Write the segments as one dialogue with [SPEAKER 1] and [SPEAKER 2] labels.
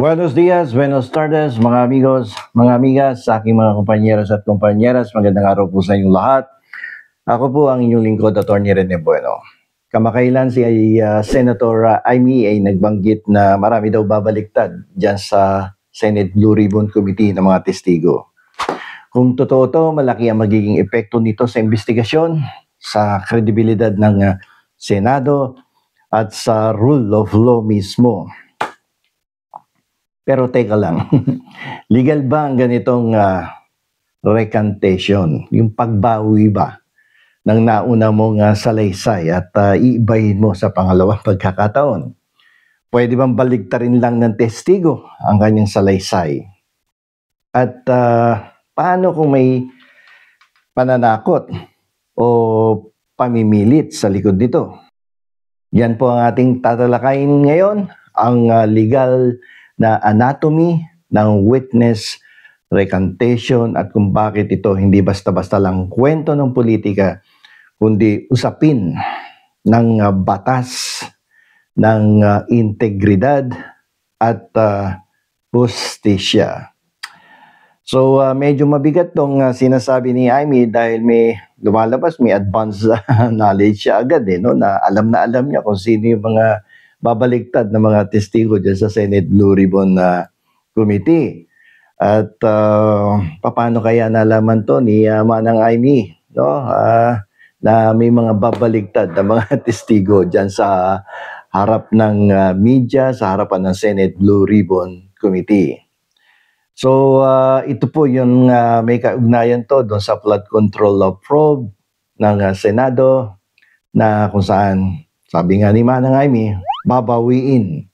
[SPEAKER 1] Buenos dias, buenos tardes, mga amigos, mga amigas, sa aking mga kumpanyeros at kumpanyeras. Magandang araw po sa inyong lahat. Ako po ang inyong lingkod, Atty. Rene Bueno. Kamakailan si Senator Amy ay nagbanggit na marami daw babaliktad dyan sa Senate Blue Ribbon Committee ng mga testigo. Kung totoo to, malaki ang magiging epekto nito sa investigasyon, sa kredibilidad ng Senado at sa rule of law mismo. Pero teka lang, legal ba ang ganitong recantation? Yung pagbawi ba ng nauna mong salaysay at iibahin mo sa pangalawang pagkakataon? Pwede bang baligtarin lang ng testigo ang kanyang salaysay? At paano kung may pananakot o pamimilit sa likod nito? Yan po ang ating tatalakayin ngayon, ang legal na anatomy ng witness recantation at kung bakit ito hindi basta-basta lang kwento ng politika, kundi usapin ng batas, ng integridad at hustisya. So medyo mabigat tong sinasabi ni Amy dahil may lumalabas, may advanced knowledge siya agad no, na alam niya kung sino yung mga babaligtad ng mga testigo dyan sa Senate Blue Ribbon Committee. At paano kaya nalaman to ni Manang Amy, no? Na may mga babaligtad na mga testigo dyan sa harap ng media, sa harapan ng Senate Blue Ribbon Committee. So ito po yung may kaugnayan to doon sa flood control law probe ng Senado na kung saan, sabi nga ni Manang Amy, babawiin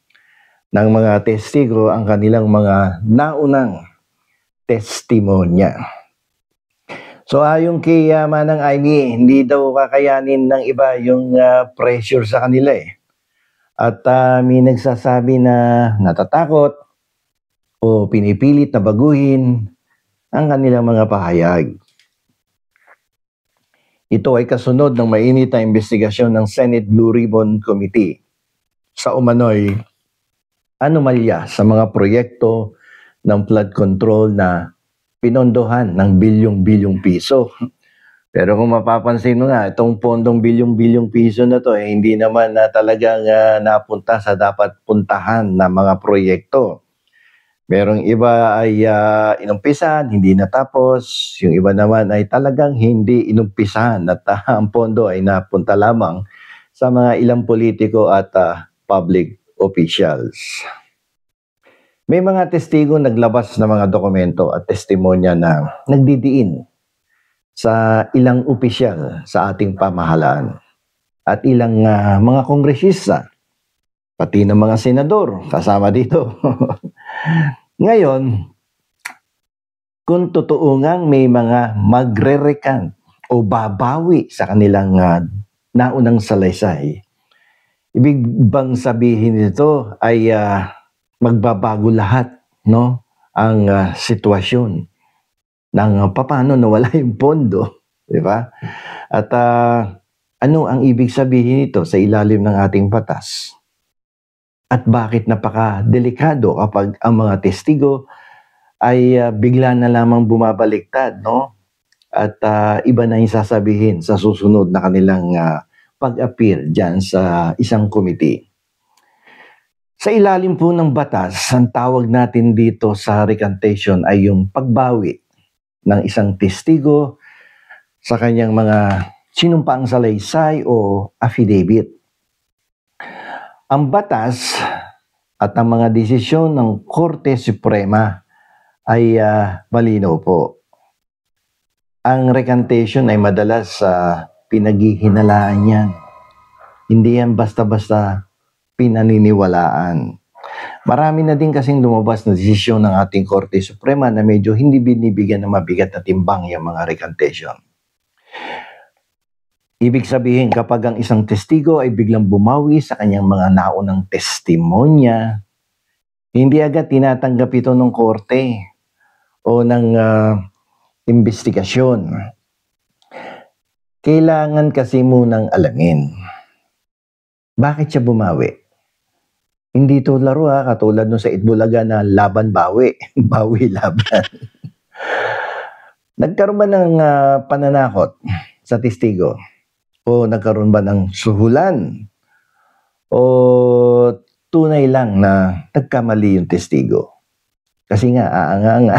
[SPEAKER 1] ng mga testigo ang kanilang mga naunang testimonya. So ayon kay Manang Amy, hindi daw kakayanin ng iba yung pressure sa kanila eh. At may nagsasabi na natatakot o pinipilit na baguhin ang kanilang mga pahayag. Ito ay kasunod ng mainit na investigasyon ng Senate Blue Ribbon Committee sa umano'y anomalya sa mga proyekto ng flood control na pinondohan ng bilyong-bilyong piso. Pero kung mapapansin mo nga, itong pondong bilyong-bilyong piso na to, hindi naman talagang napunta sa dapat puntahan na mga proyekto. Merong iba ay inumpisahan, hindi natapos. Yung iba naman ay talagang hindi inumpisahan at ang pondo ay napunta lamang sa mga ilang politiko at public officials. May mga testigo naglabas ng mga dokumento at testimonya na nagdidiin sa ilang opisyal sa ating pamahalaan at ilang mga kongresista, pati ng mga senador kasama dito. Ngayon, kung totoo ngang may mga magre-recant o babawi sa kanilang naunang salaysay, ibig bang sabihin nito ay magbabago lahat, no? Ang sitwasyon ng paano nawala yung pondo, di ba? At ano ang ibig sabihin nito sa ilalim ng ating batas? At bakit napaka-delikado kapag ang mga testigo ay bigla na lamang bumabaliktad, no? At iba na yung sasabihin sa susunod na kanilang pag-appear dyan sa isang committee. Sa ilalim po ng batas, ang tawag natin dito sa recantation ay yung pagbawi ng isang testigo sa kanyang mga sinumpaang salaysay o affidavit. Ang batas at ang mga desisyon ng Korte Suprema ay malinaw po. Ang recantation ay madalas pinaghihinalaan yan. Hindi yan basta-basta pinaniniwalaan. Marami na din kasing lumabas na desisyon ng ating Korte Suprema na medyo hindi binibigyan ng mabigat na timbang yung mga recantation. Ibig sabihin, kapag ang isang testigo ay biglang bumawi sa kanyang mga naunang testimonya, hindi agad tinatanggap ito ng korte o ng investigasyon. Kailangan kasi munang alamin. Bakit siya bumawi? Hindi to laro katulad nung sa Itbulaga na laban-bawi, bawi-laban. Nagkaroon ba ng pananakot sa testigo? O nagkaroon ba ng suhulan? O tunay lang na nagkamali yung testigo? Kasi nga, aanga-anga.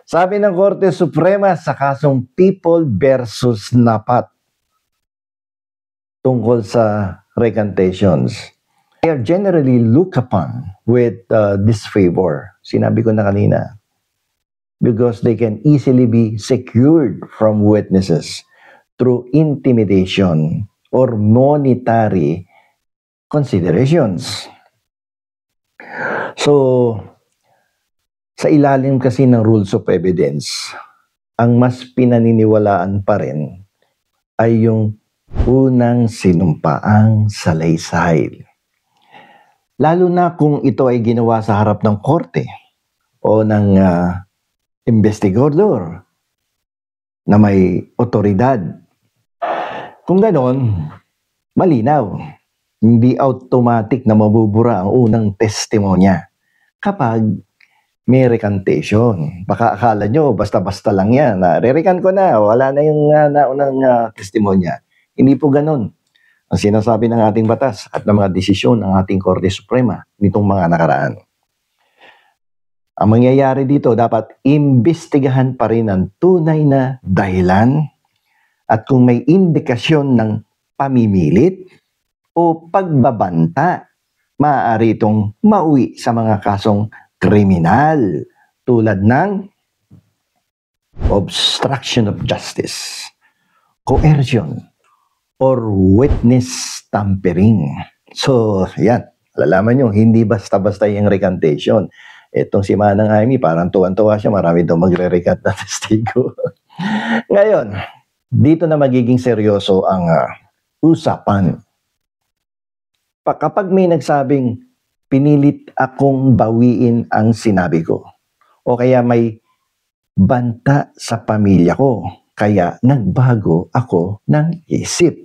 [SPEAKER 1] Sabi ng Korte Suprema sa kasong People versus Napat tungkol sa recantations, they are generally looked upon with disfavor. Sinabi ko na kanina. Because they can easily be secured from witnesses through intimidation or monetary considerations. So, sa ilalim kasi ng rules of evidence, ang mas pinaniniwalaan pa rin ay yung unang sinumpaang salaysay. Lalo na kung ito ay ginawa sa harap ng korte o ng investigador na may otoridad. Kung ganon, malinaw, hindi automatic na mabubura ang unang testimonya kapag may recantation. Baka akala nyo, basta-basta lang yan. Re-recant ko na, wala na yung naunang testimonya. Hindi po ganon ang sinasabi ng ating batas at ng mga desisyon ng ating Korte Suprema nitong mga nakaraan. Ang mangyayari dito, dapat imbestigahan pa rin ang tunay na dahilan at kung may indikasyon ng pamimilit o pagbabanta, maaari itong mauwi sa mga kasong kriminal tulad ng obstruction of justice, coercion, or witness tampering. So, yan. Alalaman nyo, hindi basta-basta yung recantation. Itong si Manang Amy, parang tuwan-tuwa siya, marami daw magre-recant na testigo. Ngayon, dito na magiging seryoso ang usapan. Kapag may nagsabing, pinilit akong bawiin ang sinabi ko, o kaya may banta sa pamilya ko, kaya nagbago ako ng isip.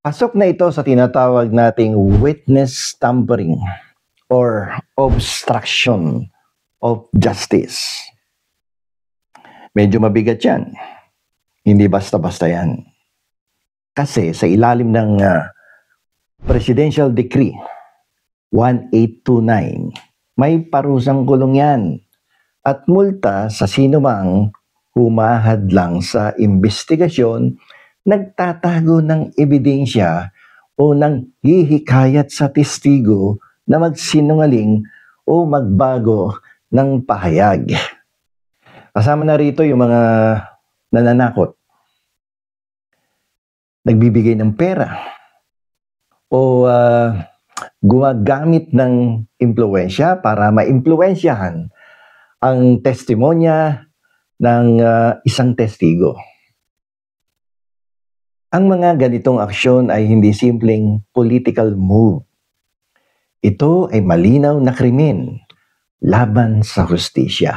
[SPEAKER 1] Pasok na ito sa tinatawag nating witness tampering or obstruction of justice. Medyo mabigat yan. Hindi basta-basta yan. Kasi sa ilalim ng Presidential Decree 1829, may parusang kulong yan at multa sa sinumang humahadlang sa investigasyon, nagtatago ng ebidensya o nang hihikayat sa testigo na magsinungaling o magbago ng pahayag. Kasama na rito yung mga nananakot, nagbibigay ng pera o gumagamit ng impluwensya para maimpluwensyahan ang testimonya ng isang testigo. Ang mga ganitong aksyon ay hindi simpleng political move. Ito ay malinaw na krimen laban sa hustisya.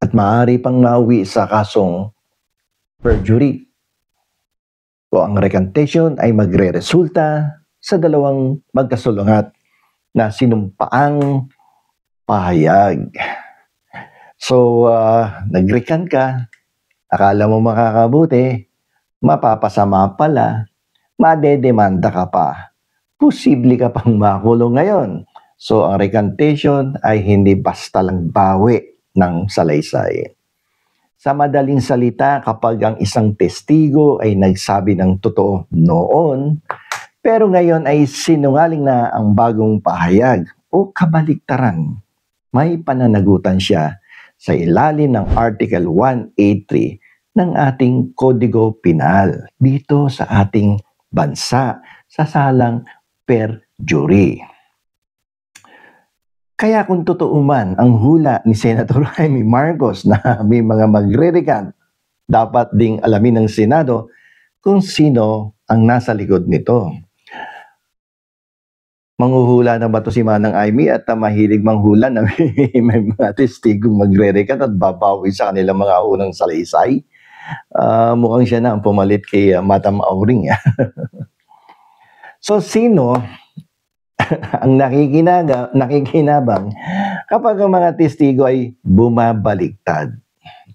[SPEAKER 1] At maaari pang mauwi sa kasong perjury o ang recantation ay magre-resulta sa dalawang magkasulungat na sinumpaang pahayag. So, nag-recant ka, akala mo makakabuti, mapapasama pala, madedemanda ka pa. Posible ka pang makulong ngayon. So, ang recantation ay hindi basta lang bawi ng salaysay. Sa madaling salita, kapag ang isang testigo ay nagsabi ng totoo noon, pero ngayon ay sinungaling na ang bagong pahayag o kabaliktaran, may pananagutan siya sa ilalim ng Article 183 ng ating Kodigo Penal dito sa ating bansa sa salang perjury. Kaya kung totoo man ang hula ni Senator Jaime Marcos na may mga magre-recant, dapat ding alamin ng Senado kung sino ang nasa likod nito. Manghuhula na ba ito si Manang Amy at mahilig manghula na may mga testigong magre-recant at babawi sa kanilang mga unang salaysay? Mukhang siya na ang pumalit kay Madam Auring. So, sino ang nakikinabang kapag ang mga testigo ay bumabaliktad?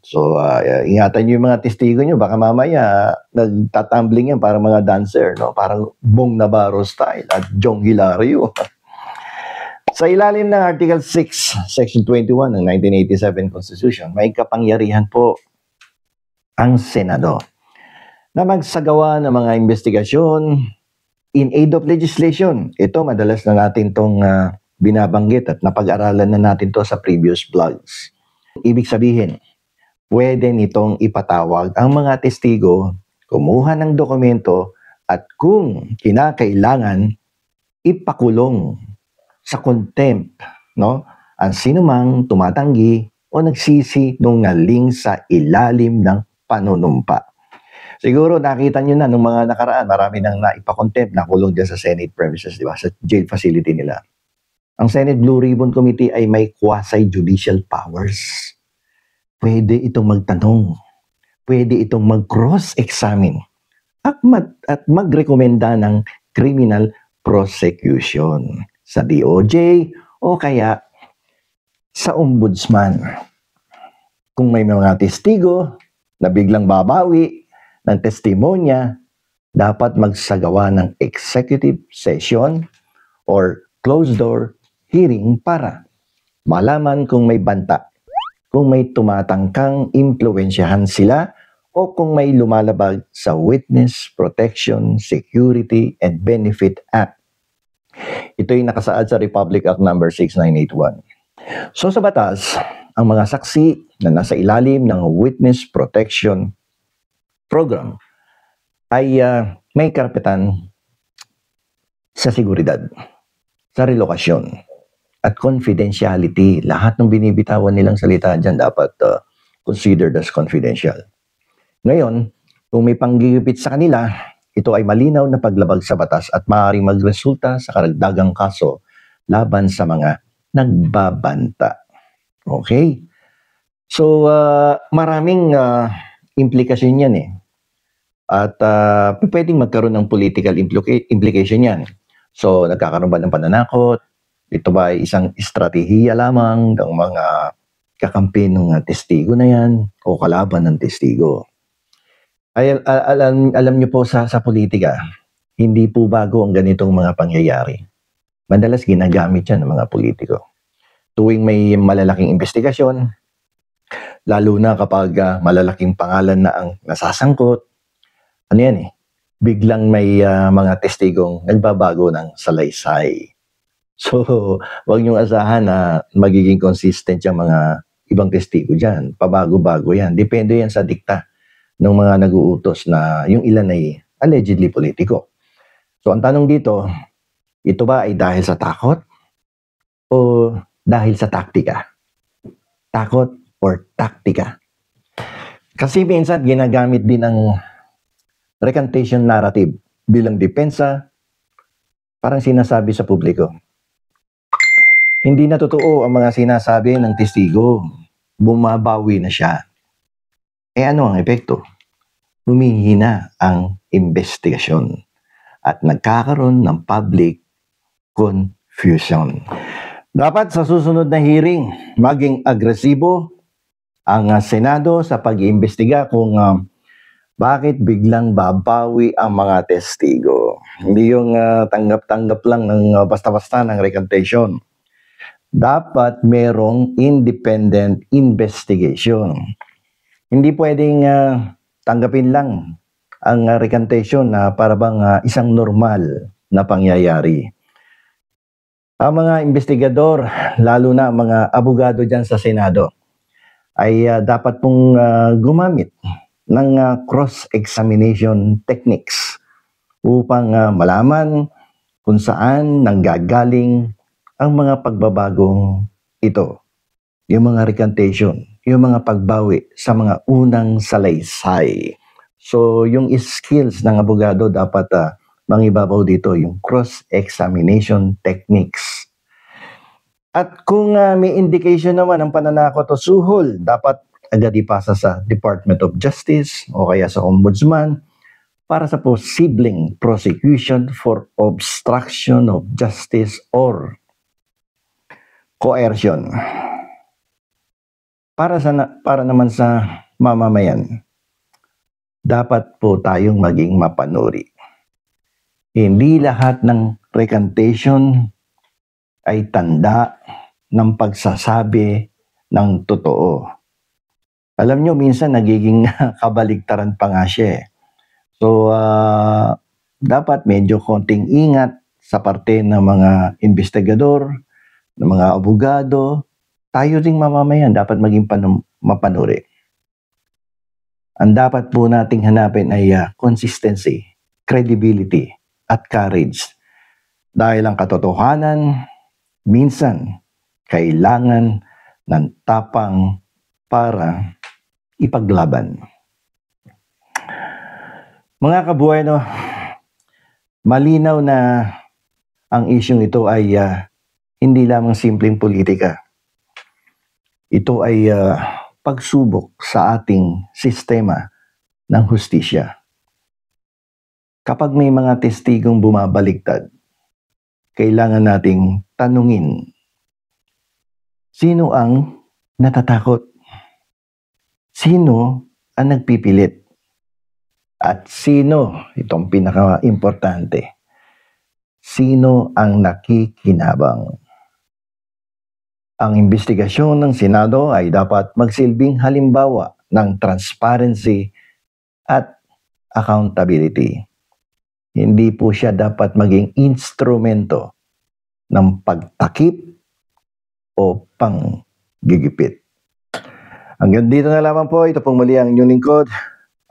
[SPEAKER 1] So, ingatan niyo yung mga testigo niyo. Baka mamaya, nagtatumbling yan para mga dancer, no? Parang Bong Navarro style at Jong Hilario. Sa ilalim ng Article 6, Section 21 ng 1987 Constitution, may kapangyarihan po ang Senado na magsagawa ng mga investigasyon in aid of legislation. Ito, madalas na natin itong binabanggit at napag-aralan na natin to sa previous vlogs. Ibig sabihin, pwede nitong ipatawag ang mga testigo, kumuha ng dokumento, at kung kinakailangan, ipakulong sa contempt, no? Ang sinumang tumatanggi o nagsisinungaling sa ilalim ng panunumpa. Siguro nakita nyo na nung mga nakaraan, marami nang naipa-contempt, nakulong dyan sa Senate premises, di ba? Sa jail facility nila. Ang Senate Blue Ribbon Committee ay may quasi-judicial powers. Pwede itong magtanong, pwede itong mag-cross-examine at magrekomenda ng criminal prosecution sa DOJ o kaya sa ombudsman. Kung may mga testigo na biglang babawi ng testimonya, dapat magsagawa ng executive session or closed-door hearing para malaman kung may banta, kung may tumatangkang impluwensyahan sila o kung may lumalabag sa Witness Protection, Security, and Benefit Act. Ito yung nakasaad sa Republic Act No. 6981. So sa batas, ang mga saksi na nasa ilalim ng Witness Protection Program ay may karapatan sa seguridad, sa relokasyon, at confidentiality. Lahat ng binibitawan nilang salita dyan dapat considered as confidential. Ngayon, kung may panggigipit sa kanila, ito ay malinaw na paglabag sa batas at maaaring magresulta sa karagdagang kaso laban sa mga nagbabanta. Okay? So, maraming implikasyon yan eh. At pwedeng magkaroon ng political implication yan. So, nagkakaroon ba ng pananakot? Ito ba ay isang estratehiya lamang ng mga kakampi ng testigo na yan o kalaban ng testigo? Ay, alam niyo po sa politika, hindi po bago ang ganitong mga pangyayari. Madalas ginagamit yan ng mga politiko. Tuwing may malalaking investigasyon, lalo na kapag malalaking pangalan na ang nasasangkot, ano yan eh, biglang may mga testigong nagbabago ng salaysay. So, huwag niyong asahan na magiging consistent yung mga ibang testigo dyan. Pabago-bago yan. Depende yan sa dikta ng mga nag-uutos na yung ilan ay allegedly politiko. So, ang tanong dito, ito ba ay dahil sa takot o dahil sa taktika? Takot or taktika? Kasi minsan ginagamit din ang recantation narrative bilang depensa, parang sinasabi sa publiko. Hindi na totoo ang mga sinasabi ng testigo. Bumabawi na siya. Eh ano ang epekto? Humihina ang investigasyon at nagkakaroon ng public confusion. Dapat sa susunod na hearing, maging agresibo ang Senado sa pag-iimbestiga kung bakit biglang babawi ang mga testigo. Hindi yung tanggap-tanggap lang ng basta-basta ng recantation. Dapat merong independent investigation. Hindi pwedeng tanggapin lang ang recantation na para bang isang normal na pangyayari. Ang mga investigador, lalo na mga abogado dyan sa Senado, ay dapat pong gumamit ng cross-examination techniques upang malaman kung saan nanggagaling ang mga pagbabagong ito. Yung mga recantation, yung mga pagbawi sa mga unang salaysay. So, yung skills ng abogado dapat mangibabaw dito, yung cross-examination techniques. At kung may indication naman ng pananakot o suhol, dapat agad ipasa sa Department of Justice o kaya sa Ombudsman para sa posibleng prosecution for obstruction of justice or coercion. Para naman sa mamamayan, dapat po tayong maging mapanuri. Hindi lahat ng recantation ay tanda ng pagsasabi ng totoo. Alam nyo, minsan nagiging kabaligtaran pa nga siya eh. So, dapat medyo konting ingat sa parte ng mga investigador, ng mga abogado. Tayo ring mamamayan dapat maging mapanuri. Ang dapat po nating hanapin ay consistency, credibility, at courage. Dahil ang katotohanan, minsan, kailangan ng tapang para ipaglaban. Mga kabueno, malinaw na ang isyong ito ay hindi lamang simpleng politika. Ito ay pagsubok sa ating sistema ng hustisya. Kapag may mga testigong bumabaliktad, kailangan nating tanungin, sino ang natatakot? Sino ang nagpipilit? At sino, itong pinaka-importante, sino ang nakikinabang? Ang investigasyon ng Senado ay dapat magsilbing halimbawa ng transparency at accountability. Hindi po siya dapat maging instrumento ng pagtakip o panggigipit. Hanggang dito na lamang po. Ito pong muli ang inyong lingkod,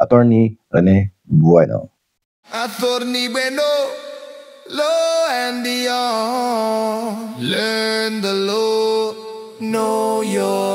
[SPEAKER 1] Attorney Rene Bueno.
[SPEAKER 2] Attorney Bueno, law and the law, learn the law, know your